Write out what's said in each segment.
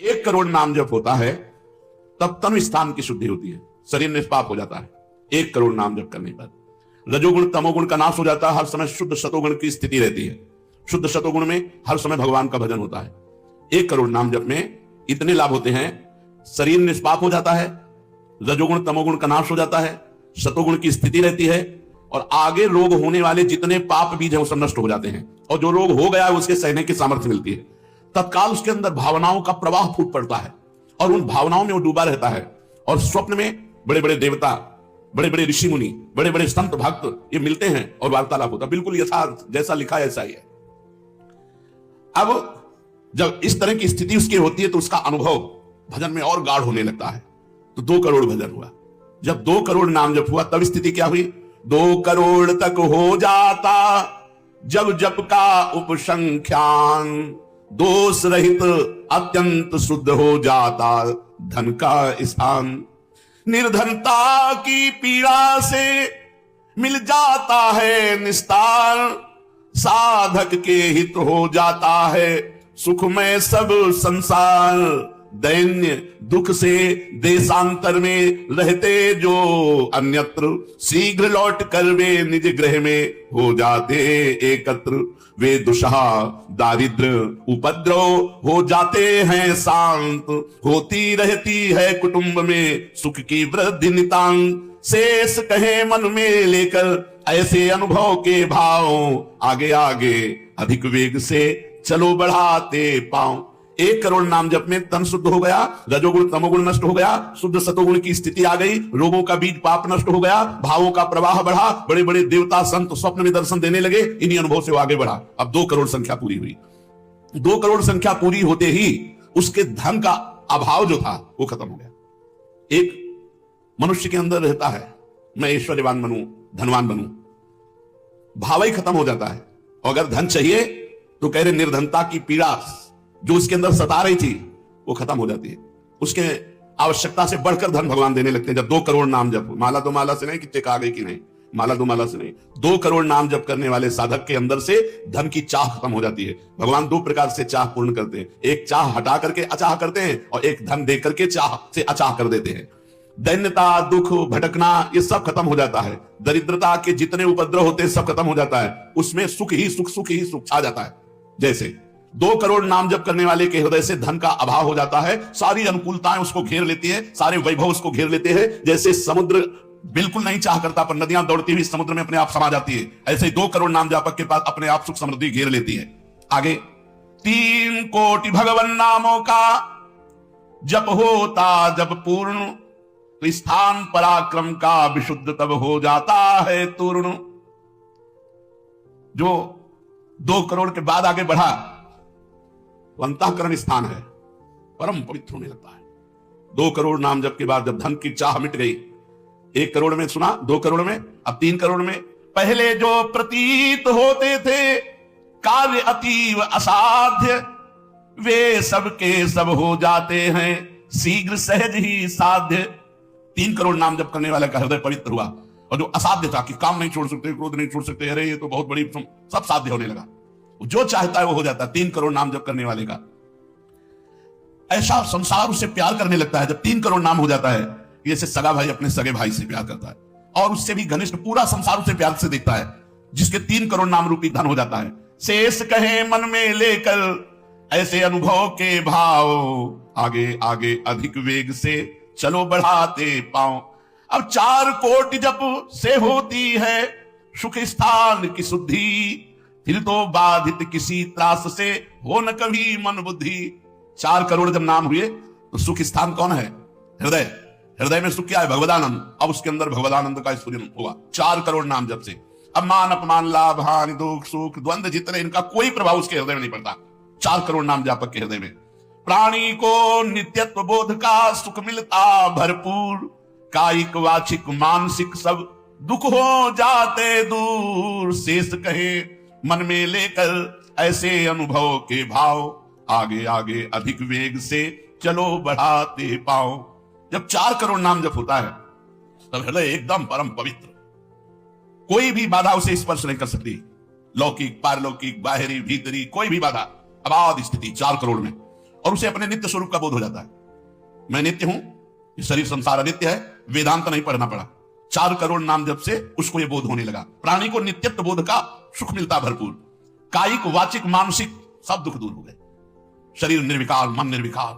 1 करोड़ नाम जप होता है तब तनु स्थान की शुद्धि होती है, शरीर निष्पाप हो जाता है 1 करोड़ नाम जप करने पर। रजोगुण तमोगुण का नाश हो जाता है, हर समय शुद्ध सतोगुण की स्थिति रहती है। शुद्ध सतोगुण में हर समय भगवान का भजन होता है। 1 करोड़ नाम जप में इतने लाभ होते हैं, शरीर निष्पाप हो जाता है, रजोगुण तमोगुण का नाश हो जाता है, सतोगुण की स्थिति रहती है, और आगे रोग होने वाले जितने पाप बीज हैं वो सब नष्ट हो जाते हैं, और जो रोग हो गया है उसके सहने की सामर्थ्य मिलती है। तत्काल उसके अंदर भावनाओं का प्रवाह फूट पड़ता है और उन भावनाओं में वो डूबा रहता है, और स्वप्न में बड़े बड़े देवता, बड़े बड़े ऋषि मुनि, बड़े बड़े संत भक्त ये मिलते हैं और वार्तालाप होता है। बिल्कुल यथार्थ जैसा लिखा है ऐसा ही है। अब जब इस तरह की स्थिति उसकी होती है तो उसका अनुभव भजन में और गाढ़ होने लगता है। तो 2 करोड़ भजन हुआ। जब 2 करोड़ नाम जप हुआ तब स्थिति क्या हुई? 2 करोड़ तक हो जाता जब जप का उपसंख्यान, दोष रहित अत्यंत शुद्ध हो जाता धन का स्थान। निर्धनता की पीड़ा से मिल जाता है निस्तार, साधक के हित हो जाता है सुखमय सब संसार। दैन्य दुख से देशांतर में रहते जो अन्यत्र, शीघ्र लौट कर वे निज गृह में हो जाते एकत्र। वे दुषा दारिद्र उपद्रव हो जाते हैं शांत, होती रहती है कुटुंब में सुख की वृद्धि नितांत। शेष कहे मन में लेकर ऐसे अनुभव के भाव, आगे आगे अधिक वेग से चलो बढ़ाते पांव। 1 करोड़ नाम जप में तन शुद्ध हो गया, रजोगुण तमोगुण नष्ट हो गया, शुद्ध सतोगुण की स्थिति आ गई, रोगों का बीज पाप नष्ट हो गया, भावों का प्रवाह बढ़ा, बड़े बड़े देवता संत स्वप्न में दर्शन देने लगे। इन्हीं अनुभव से वो आगे बढ़ा। अब 2 करोड़ संख्या पूरी हुई। 2 करोड़ संख्या पूरी होते ही उसके धन का अभाव जो था वो खत्म हो गया। एक मनुष्य के अंदर रहता है मैं ऐश्वर्यवान बनूं, धनवान बनूं, भाव ही खत्म हो जाता है। और अगर धन चाहिए तो कह रहे निर्धनता की पीड़ा जो उसके अंदर सता रही थी वो खत्म हो जाती है। उसके आवश्यकता से बढ़कर धन भगवान देने लगते हैं। जब 2 करोड़ नाम जप, माला 2 माला से नहीं कि चेक आ गई कि नहीं, माला 2 माला से नहीं, 2 करोड़ नाम जप करने वाले साधक के अंदर से धन की चाह खत्म हो जाती है। भगवान 2 प्रकार से चाह पूर्ण करते हैं, एक चाह हटा करके अचाह करते हैं और एक धन दे करके चाह से अचाह कर देते हैं। दैन्यता, दुख, भटकना ये सब खत्म हो जाता है। दरिद्रता के जितने उपद्रव होते हैं सब खत्म हो जाता है। उसमें सुख ही सुख, सुख ही सुख छा जाता है। जैसे 2 करोड़ नाम जप करने वाले के हृदय से धन का अभाव हो जाता है, सारी अनुकूलताएं उसको घेर लेती है, सारे वैभव उसको घेर लेते हैं। जैसे समुद्र बिल्कुल नहीं चाह करता पर नदियां दौड़ती हुई समुद्र में अपने आप समा जाती है, ऐसे ही 2 करोड़ नाम जापक के पास अपने आप सुख समृद्धि घेर लेती है। आगे 3 कोटि भगवान नामों का जप होता जब पूर्ण, तो स्थान पराक्रम का विशुद्ध तब हो जाता है तूर्ण। जो 2 करोड़ के बाद आगे बढ़ा तो अंतःकरण स्थान है, परम पवित्र होने लगता है। 2 करोड़ नाम जप के बाद जब धन की चाह मिट गई, 1 करोड़ में सुना, 2 करोड़ में, अब 3 करोड़ में। पहले जो प्रतीत होते थे कार्य अतीव असाध्य, वे सबके सब हो जाते हैं शीघ्र सहज ही साध्य। 3 करोड़ नाम जप करने वाले का हृदय पवित्र हुआ, और जो असाध्य था कि काम नहीं छोड़ सकते, क्रोध नहीं छोड़ सकते, अरे ये तो बहुत बड़ी, सब साध्य होने लगा। जो चाहता है वो हो जाता है 3 करोड़ नाम जप करने वाले का। ऐसा संसार उससे प्यार करने लगता है जब 3 करोड़ नाम हो जाता है। जैसे सगा भाई अपने सगे भाई से प्यार करता है, और उससे भी घनिष्ठ पूरा संसार उसे प्यार से देखता है, जिसके 3 करोड़ नाम रूपी धन हो जाता है। शेष कहे मन में लेकर ऐसे अनुभव के भाव, आगे आगे अधिक वेग से चलो बढ़ाते पांव। अब 4 कोटि जप से होती है सुख स्थान की शुद्धि, फिर तो बाधित किसी त्रास से हो न कभी मन बुद्धि। 4 करोड़ जब नाम हुए तो सुख स्थान कौन है? हृदय। हृदय में सुख क्या है? भगवदानंद। अब उसके अंदर भगवदानंद का स्फुरन हुआ 4 करोड़ नाम जब से। अब मान अपमान, लाभ हानि, दुख सुख, द्वंद्व जितने, इनका कोई प्रभाव उसके हृदय में नहीं पड़ता 4 करोड़ नाम जापक के हृदय में। प्राणी को नित्यत्व बोध का सुख मिलता भरपूर, कायिक वाचिक मानसिक सब दुख हो जाते दूर। शेष कहे मन में लेकर ऐसे अनुभव के भाव, आगे आगे अधिक वेग से चलो बढ़ाते पाओ। जब 4 करोड़ नाम जप होता है तब हृदय एकदम परम पवित्र, कोई भी बाधा उसे स्पर्श नहीं कर सकती। लौकिक, पारलौकिक, बाहरी, भीतरी, कोई भी बाधा, अबाध स्थिति 4 करोड़ में। और उसे अपने नित्य स्वरूप का बोध हो जाता है। मैं नित्य हूं, ये शरीर संसार अनित्य है, वेदांत नहीं पढ़ना पड़ा। 4 करोड़ नाम जब से उसको ये बोध होने लगा। प्राणी को नित्यत्व बोध का सुख मिलता भरपूर, कायिक वाचिक मानसिक सब दुख दूर हो गए। शरीर निर्विकार, मन निर्विकार,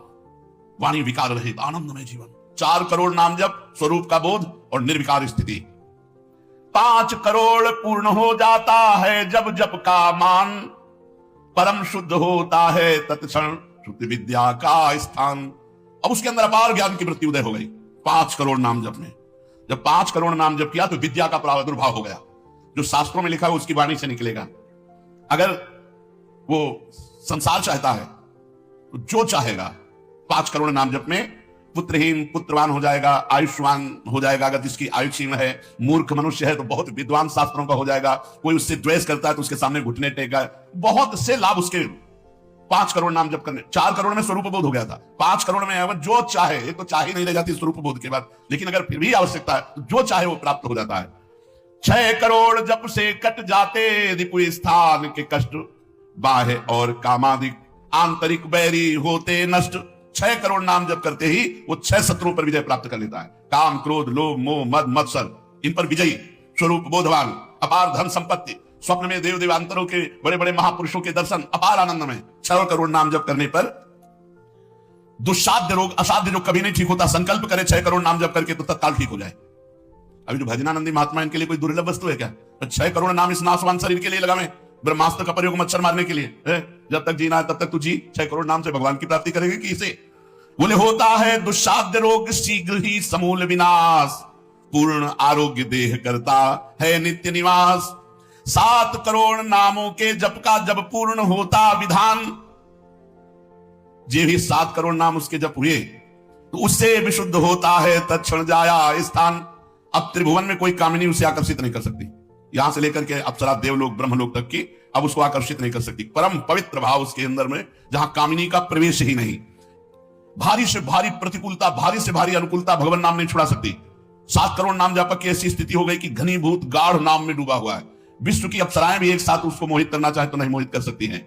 वाणी विकार रहित, आनंदमय जीवन। 4 करोड़ नाम जप, स्वरूप का बोध और निर्विकार स्थिति। 5 करोड़ पूर्ण हो जाता है जब जप का मान, परम शुद्ध होता है तत्क्षण शुद्ध विद्या का स्थान। अब उसके अंदर अपार ज्ञान की वृत्ति उदय हो गई 5 करोड़ नाम जप में। जब 5 करोड़ नाम जप किया तो विद्या का प्रादुर्भाव हो गया। जो शास्त्रों में लिखा है उसकी वाणी से निकलेगा। अगर वो संसार चाहता है तो जो चाहेगा 5 करोड़ नाम जप में पुत्रहीन पुत्रवान हो जाएगा, आयुष्मान हो जाएगा। अगर जिसकी आयु क्षीण है, मूर्ख मनुष्य है तो बहुत विद्वान शास्त्रों का हो जाएगा। कोई उससे द्वेष करता है तो उसके सामने घुटने टेका। बहुत से लाभ उसके 5 करोड़ नाम जप करने। 4 करोड़ में स्वरूप बोध हो गया था, 5 करोड़ में अगर जो चाहे, एक तो चाहे नहीं रह जाती स्वरूप बोध के बाद, लेकिन अगर फिर भी आवश्यकता है तो जो चाहे वो प्राप्त हो जाता है। 6 करोड़ जप से कट जाते रिपु स्थान के कष्ट, बाह्य और कामादिक आंतरिक बैरी होते नष्ट। 6 करोड़ नाम जप करते ही वो 6 शत्रुओं पर विजय प्राप्त कर लेता है। काम, क्रोध, लोभ, मोह, मद, मत्सर, इन पर विजयी, स्वरूप बोधवान, अपार धन संपत्ति, स्वप्न में देव देवांतरों के बड़े बड़े महापुरुषों के दर्शन, अपार आनंद में। 6 करोड़ नाम जप करने पर दुस्साध्य रोग, असाध्य जो कभी नहीं ठीक होता, संकल्प करे 6 करोड़ नाम जप करके तो तत्काल ठीक हो जाए। अभी जो भजनानंदी महात्मा, इनके लिए कोई दुर्लभ वस्तु है क्या? तो 6 करोड़ नाम इस नाशवान शरीर के लिए लगावे, ब्रह्मास्त्र का प्रयोग मच्छर मारने के लिए है? जब तक जीना है तब तक तू जी। 6 करोड़ नाम से भगवान की प्राप्ति करेगी कि इसे? बोले होता है दुस्साध्य रोग शीघ्र ही समूल विनाश, पूर्ण आरोग्य देह करता है नित्य निवास। 7 करोड़ नामों के जप का जब पूर्ण होता विधान, जे भी 7 करोड़ नाम उसके जप हुए तो उससे विशुद्ध होता है तत्क्षण जाया स्थान। अब त्रिभुवन में कोई कामिनी उसे आकर्षित नहीं कर सकती। यहां से लेकर के अप्सरा, देवलोक, ब्रह्मलोक तक की अब उसको आकर्षित नहीं कर सकती। परम पवित्र भाव उसके अंदर में, जहां कामिनी का प्रवेश ही नहीं। भारी से भारी प्रतिकूलता, भारी से भारी अनुकूलता भगवान नाम नहीं छुड़ा सकती। 7 करोड़ नाम जापक की ऐसी स्थिति हो गई कि घनीभूत गाढ़ नाम में डूबा हुआ है। विश्व की अप्सराएं भी एक साथ उसको मोहित करना चाहे तो नहीं मोहित कर सकती हैं।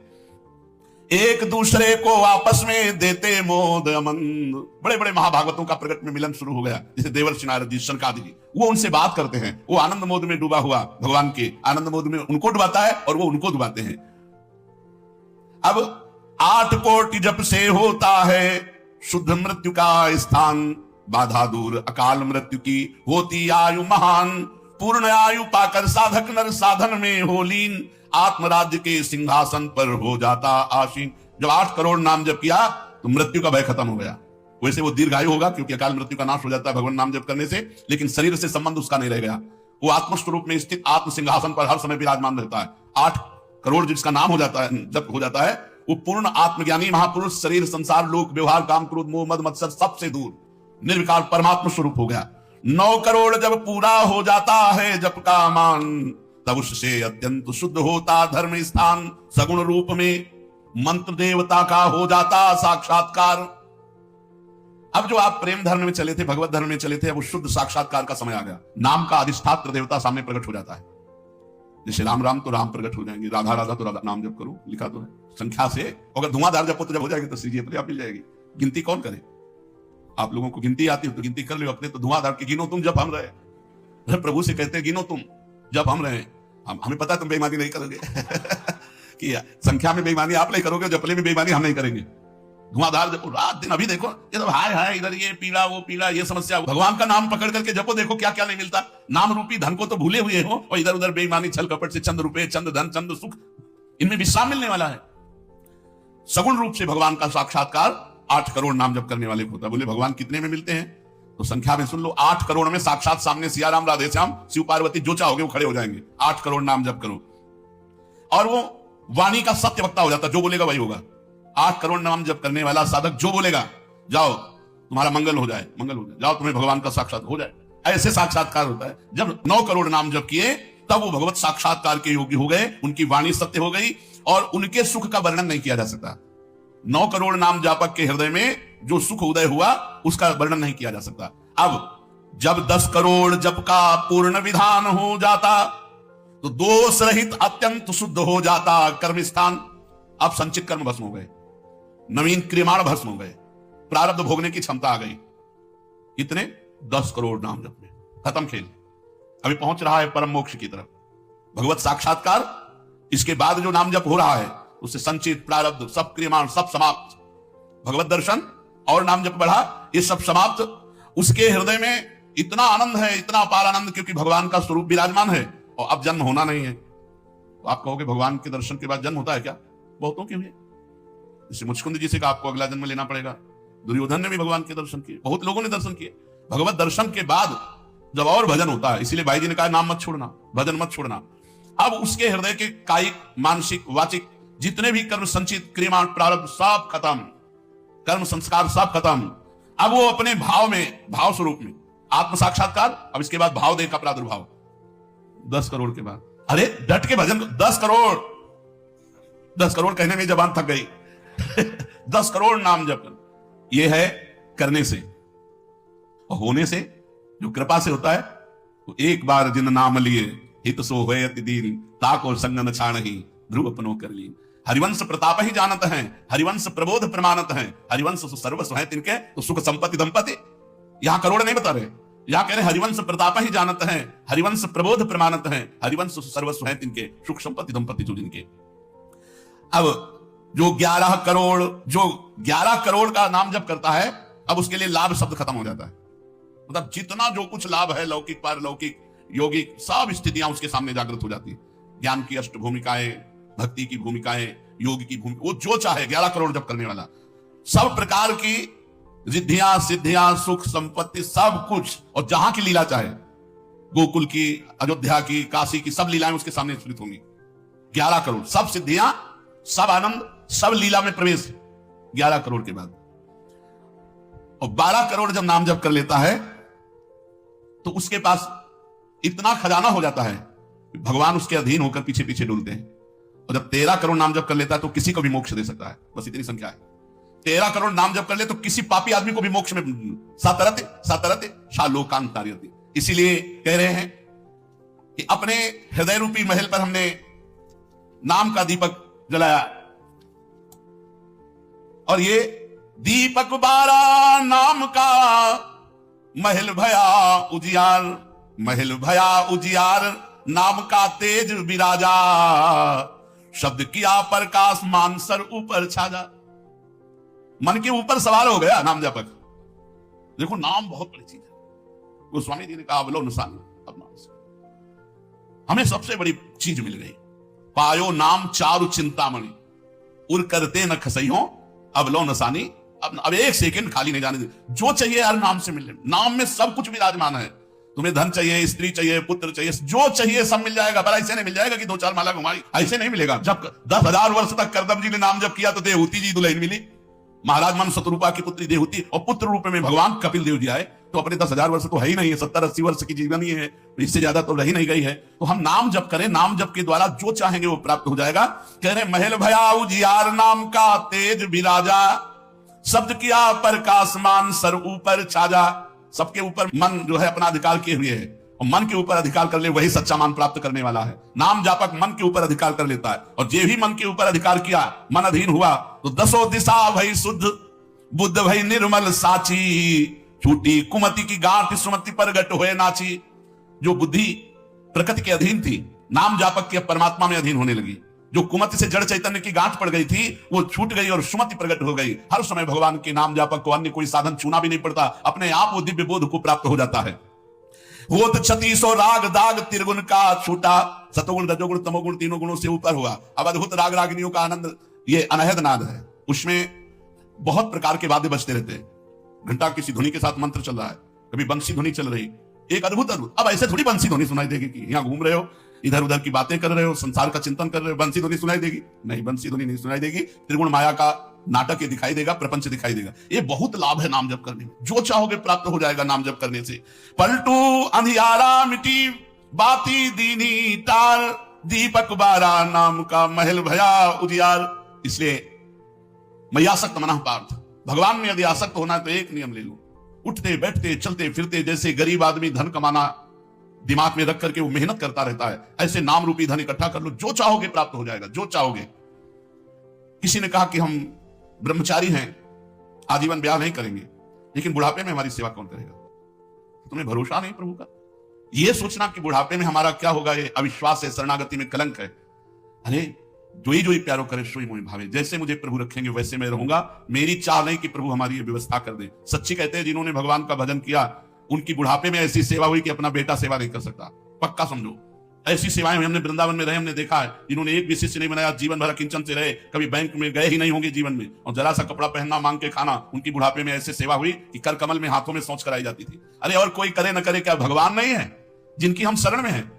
एक दूसरे को आपस में देते मोद अमंद। बड़े बड़े महाभागवतों का प्रगट में मिलन शुरू हो गया, जैसे देवर्षि नारद जी, शनकादि जी, वो उनसे बात करते हैं। वो आनंद मोद में डूबा हुआ भगवान के आनंद मोद में उनको डुबाता है और वो उनको डुबाते हैं। अब 8 कोटि जप से होता है शुद्ध मृत्यु का स्थान, बाधा दूर अकाल मृत्यु की होती आयु महान। पूर्ण आयु पाकर साधक नर साधन में हो लीन, आत्मराज्य के सिंहासन पर हो जाता आसीन। जब 8 करोड़ नाम जप किया तो मृत्यु का भय खत्म हो गया। वैसे वो दीर्घायु होगा क्योंकि अकाल मृत्यु का नाश हो जाता है भगवान नाम जप करने से, लेकिन शरीर से संबंध उसका नहीं रह गया। वो आत्मस्वरूप में स्थित आत्म सिंहासन पर हर समय विराजमान रहता है। 8 करोड़ जिसका नाम हो जाता है, जब हो जाता है, वो पूर्ण आत्मज्ञानी महापुरुष, शरीर संसार लोक व्यवहार काम क्रोध मोह मद मत्सर सबसे दूर निर्विकार परमात्मा स्वरूप हो गया। 9 करोड़ जब पूरा हो जाता है जप का मान, तब उससे अत्यंत शुद्ध होता धर्म स्थान। सगुण रूप में मंत्र देवता का हो जाता साक्षात्कार। अब जो आप प्रेम धर्म में चले थे, भगवत धर्म में चले थे, अब शुद्ध साक्षात्कार का समय आ गया। नाम का अधिष्ठात्र देवता सामने प्रकट हो जाता है। जैसे राम राम तो राम प्रकट हो जाएंगे, राधा राधा तो राधा, नाम जप करो, लिखा तो है संख्या से। अगर धुआंधार जपो तो जब हो जाएगी तो सीधी अपने आप मिल जाएगी। गिनती कौन करे? आप लोगों को गिनती आती हो तो गिनती कर लो अपने। तो धुआंधार की गिनो तुम जब हम रहे। प्रभु से कहते हैं गिनो तुम जब हम रहे। हमें पता है तुम बेईमानी नहीं करोगे कि संख्या में बेईमानी आप नहीं करोगे, जपले में बेईमानी हम नहीं करेंगे। धुआंधार जपो रात दिन। अभी देखो ये तो हाय हाय, इधर ये पीड़ा वो पीड़ा, ये समस्या। भगवान का नाम पकड़ करके जपो, देखो क्या क्या नहीं मिलता। नाम रूपी धन को तो भूले हुए हो और इधर उधर बेईमानी छल कपट से चंद रुपए, चंद धन, चंद सुख, इनमें विश्राम मिलने वाला है। सगुण रूप से भगवान का साक्षात्कार 8 करोड़ नाम जप करने वाले को होता है। बोले भगवान कितने में मिलते हैं? तो संख्या में सुन लो, 8 करोड़ में साक्षात सामने सिया राम, राधे श्याम, शिव पार्वती, जो चाहोगे वो खड़े हो जाएंगे। 8 करोड़ नाम जप करो और वो वाणी का सत्य वक्ता हो जाता, जो बोलेगा वही होगा। 8 करोड़ नाम जप करने वाला साधक जो बोलेगा, जाओ तुम्हारा मंगल हो जाए, मंगल हो जाए, जाओ तुम्हें भगवान का साक्षात हो जाए, ऐसे साक्षात्कार होता है। जब 9 करोड़ नाम जप किए तब वो भगवत साक्षात्कार के योग्य हो गए, उनकी वाणी सत्य हो गई और उनके सुख का वर्णन नहीं किया जा सकता। 9 करोड़ नाम जापक के हृदय में जो सुख उदय हुआ उसका वर्णन नहीं किया जा सकता। अब जब 10 करोड़ जप का पूर्ण विधान हो जाता तो दोष रहित अत्यंत शुद्ध हो जाता कर्म स्थान। अब संचित कर्म भस्म हो गए। नवीन क्रियमाण भस्म हो गए, प्रारब्ध भोगने की क्षमता आ गई। इतने 10 करोड़ नाम जप में खत्म खेल। अभी पहुंच रहा है परम मोक्ष की तरफ, भगवत साक्षात्कार। इसके बाद जो नाम जप हो रहा है उससे संचित प्रारब्ध सब क्रियमाण सब समाप्त, भगवत दर्शन और नाम जप बढ़ा, ये सब समाप्त। उसके हृदय में इतना आनंद है, इतना अपार आनंद, क्योंकि भगवान का स्वरूप विराजमान है और अब जन्म होना नहीं है। तो आप कहोगे भगवान के दर्शन के बाद जन्म होता है क्या? बहुतों के हुए। जैसे मुचकुंद जी से कहा आपको अगला जन्म लेना पड़ेगा, दुर्योधन ने भी भगवान के दर्शन किए, बहुत लोगों ने दर्शन किए। भगवत दर्शन के बाद जब और भजन होता है, इसीलिए भाई जी ने कहा नाम मत छोड़ना, भजन मत छोड़ना। अब उसके हृदय के कायिक मानसिक वाचिक जितने भी कर्म संचित क्रियमाण प्रारब्ध सब खत्म, कर्म संस्कार सब खत्म। अब वो अपने भाव में, भाव स्वरूप में आत्म साक्षात्कार। अब इसके बाद भाव देह का प्रादुर्भाव 10 करोड़ के बाद। अरे डट के भजन, 10 करोड़, 10 करोड़ कहने में जबान थक गई 10 करोड़ नाम जप, ये है करने से और होने से। जो कृपा से होता है तो एक बार जिन नाम लिए हित सो होए अति दीन, ताको संग न छाणहि ध्रुव अपनो कर ली। हरिवंश प्रताप ही जानत हैं, हरिवंश प्रबोध प्रमाणत हैं, हरिवंश सर्वस्व है तिनके तो सुख संपत्ति दंपति। यहां करोड़ नहीं बता रहे, यहां कह रहे हरिवंश प्रताप ही जानत हैं, हरिवंश प्रबोध प्रमाणत हैं, हरिवंश सर्वस्व है तिनके सुख संपत्ति दंपति जो जिनके। अब जो 11 करोड़, जो 11 करोड़ का नाम जप करता है, अब उसके लिए लाभ शब्द खत्म हो जाता है। मतलब जितना जो कुछ लाभ है, लौकिक पारलौकिक यौगिक सब स्थितियां उसके सामने जागृत हो जाती है। ज्ञान की अष्ट भूमिकाएं, भक्ति की भूमिकाएं, योग की भूमिका, वो जो चाहे 11 करोड़ जप करने वाला, सब प्रकार की रिद्धियां सिद्धियां सुख संपत्ति सब कुछ, और जहां की लीला चाहे, गोकुल की, अयोध्या की, काशी की, सब लीलाएं उसके सामने स्फुरित होंगी। 11 करोड़ सब सिद्धियां सब आनंद सब लीला में प्रवेश 11 करोड़ के बाद। और 12 करोड़ जब नाम जप कर लेता है तो उसके पास इतना खजाना हो जाता है, भगवान उसके अधीन होकर पीछे पीछे डुलते हैं। और जब 13 करोड़ नाम जप कर लेता है तो किसी को भी मोक्ष दे सकता है, बस इतनी संख्या है। 13 करोड़ नाम जप कर ले तो किसी पापी आदमी को भी मोक्ष में सातरते सातरते शालोकांतार्यते। इसीलिए कह रहे हैं कि अपने हृदय रूपी महल पर हमने नाम का दीपक जलाया, और ये दीपक बारा नाम का महल भया उजियार, महल भया उजियार नाम का तेज विराजा, शब्द किया प्रकाश मानसर ऊपर छाजा। मन के ऊपर सवार हो गया नाम जपक। देखो नाम बहुत बड़ी चीज है। गोस्वामी जी ने कहा अवलो निशान, अब नाम से हमें सबसे बड़ी चीज मिल गई। पायो नाम चारु चिंतामणि, उर करते न खसइयो अवलो नसानी। अब एक सेकंड खाली नहीं जाने दे, जो चाहिए हर नाम से मिलने। नाम में सब कुछ विराजमान है। तुम्हें धन चाहिए, स्त्री चाहिए, पुत्र चाहिए, जो चाहिए सब मिल जाएगा। पर ऐसे नहीं मिल जाएगा कि 2-4 माला घुमाई, ऐसे नहीं मिलेगा। जब 10,000 वर्ष तक करदम जी ने नाम जप किया तो देवहूति जी दुल्हन मिली, महाराज मन शतरूपा की पुत्री देवहूति, और पुत्र रूप में भगवान कपिल देव जी आए। तो अपने 10,000 वर्ष तो है ही नहीं है, 70-80 वर्ष की जीवनी है, इससे ज्यादा तो रही नहीं गई है। तो हम नाम जप करें, नाम जप के द्वारा जो चाहेंगे वो प्राप्त हो जाएगा। कह रहे महल भया उजियार नाम का तेज विराजा, शब्द किया प्रकाशमान सर ऊपर छाजा। सबके ऊपर मन जो है अपना अधिकार किए हुए है, और मन के ऊपर अधिकार कर ले वही सच्चा मान प्राप्त करने वाला है। नाम जापक मन के ऊपर अधिकार कर लेता है, और जे भी मन के ऊपर अधिकार किया, मन अधीन हुआ, तो 10 दिशा भई शुद्ध, बुद्ध भई निर्मल साची, छूटी कुमति की गांठ सुमति प्रगट हुए नाची। जो बुद्धि प्रकृति के अधीन थी, नाम जापक के परमात्मा में अधीन होने लगी। जो कुमति से जड़ चैतन्य की गांठ पड़ गई थी वो छूट गई और सुमति प्रकट हो गई। हर समय भगवान के नाम जापक को अन्य कोई साधन चुना भी नहीं पड़ता, अपने आप वो दिव्य बोध को प्राप्त हो जाता है। होत 3600 राग दाग त्रिगुण का छूटा, सतोगुण रजोगुण तमोगुण तीनों गुणों से ऊपर हुआ। अब अद्भुत राग रागिनियों का आनंद, ये अनहद नाद है। उसमें बहुत प्रकार के वाद्य बजते रहते हैं, घंटा किसी ध्वनि के साथ मंत्र चल रहा है, कभी बंसी ध्वनि चल रही, एक अद्भुत अद्भुत। अब ऐसे थोड़ी बंसी ध्वनि सुनाई देगी कि यहाँ घूम रहे हो, इधर उधर की बातें कर रहे हो, संसार का चिंतन कर रहे हो, बंसी ध्वनि सुनाई देगी? नहीं, बंसी ध्वनि नहीं सुनाई देगी। त्रिगुण माया का नाटक ये दिखाई देगा, प्रपंच दिखाई देगा। ये बहुत लाभ है नाम जप करने में, जो चाहोगे प्राप्त हो जाएगा नाम जप करने से। पलटू अंधियारा मिटी बाती दीनी तार, दीपक बारा नाम का महल भया उजियार। इसलिए मैयासक्त मनः पार्थ, भगवान में यदि आसक्त होना है तो एक नियम ले लो, उठते बैठते चलते फिरते जैसे गरीब आदमी धन कमाना दिमाग में रख करके वो मेहनत करता रहता है, ऐसे नाम रूपी धन इकट्ठा कर लो, जो चाहोगे प्राप्त हो जाएगा, जो चाहोगे। किसी ने कहा कि हम ब्रह्मचारी हैं, आजीवन ब्याह नहीं करेंगे, लेकिन बुढ़ापे में हमारी सेवा कौन करेगा? तुम्हें भरोसा नहीं प्रभु का? यह सोचना कि बुढ़ापे में हमारा क्या होगा, ये अविश्वास है, शरणागति में कलंक है। अरे जो ही प्यारो करे सोई मोहि भावे, जैसे मुझे प्रभु रखेंगे वैसे मैं रहूंगा। मेरी चाह नहीं कि प्रभु हमारी ये व्यवस्था कर दे। सच्ची कहते हैं जिन्होंने भगवान का भजन किया उनकी बुढ़ापे में ऐसी सेवा हुई कि अपना बेटा सेवा नहीं कर सकता। पक्का समझो, ऐसी सेवाएं हमने वृंदावन में रहे, हमने देखा है, जिन्होंने एक भी शिष्य नहीं बनाया, जीवन भर किंचन से रहे, कभी बैंक में गए ही नहीं होंगे जीवन में, और जरा सा कपड़ा पहनना, मांग के खाना, उनकी बुढ़ापे में ऐसे सेवा हुई कि कर कमल में हाथों में सोच कराई जाती थी। अरे और कोई करे न करे, क्या भगवान नहीं है जिनकी हम शरण में हैं?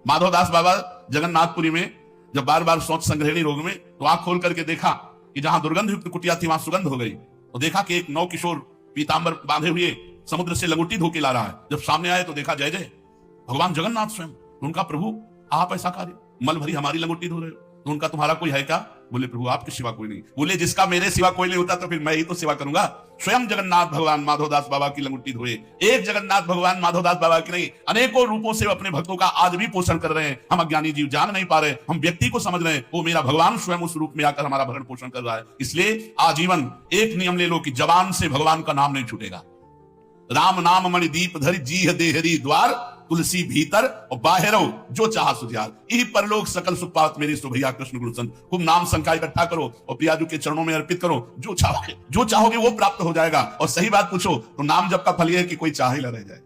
माधवदास बाबा जगन्नाथपुरी में जब बार बार सोच संग्रहणी रोग में, तो आंख खोल करके देखा कि जहां दुर्गंध युक्त कुटिया थी वहां सुगंध हो गई। तो देखा कि एक नौ किशोर पीतांबर बांधे हुए समुद्र से लंगोटी धोके ला रहा है। जब सामने आए तो देखा जय जय भगवान जगन्नाथ स्वयं। उनका प्रभु आप ऐसा कार्य, मल भरी हमारी लंगोटी धो रहे हो, तो उनका तुम्हारा कोई है क्या? बोले प्रभु आपके सिवा कोई नहीं। बोले जिसका मेरे सिवा कोई नहीं होता तो फिर मैं ही तो सेवा करूंगा। स्वयं जगन्नाथ भगवान माधवदास बाबा की लंगोटी धोए। एक जगन्नाथ भगवान माधवदास बाबा की नहीं, अनेकों रूपों से अपने भक्तों का आज भी पोषण कर रहे हैं। हम अज्ञानी जीव जान नहीं पा रहे, हम व्यक्ति को समझ रहे हैं, वो मेरा भगवान स्वयं उस रूप में आकर हमारा भरण पोषण कर रहा है। इसलिए आजीवन एक नियम ले लो कि जबान से भगवान का नाम नहीं छूटेगा। राम नाम मणि दीप धरि जीह देहरी द्वार, तुलसी भीतर और बाहरो जो चाह सुझार। यही परलोक सकल सुख पावत मेरी सुभैया कृष्ण गुरु संत। खूब नाम संख्या इकट्ठा करो और प्रियाजू के चरणों में अर्पित करो। जो चाहोगे वो प्राप्त हो जाएगा। और सही बात पूछो तो नाम जब का फल यह है कि कोई चाह ही न रह जाए।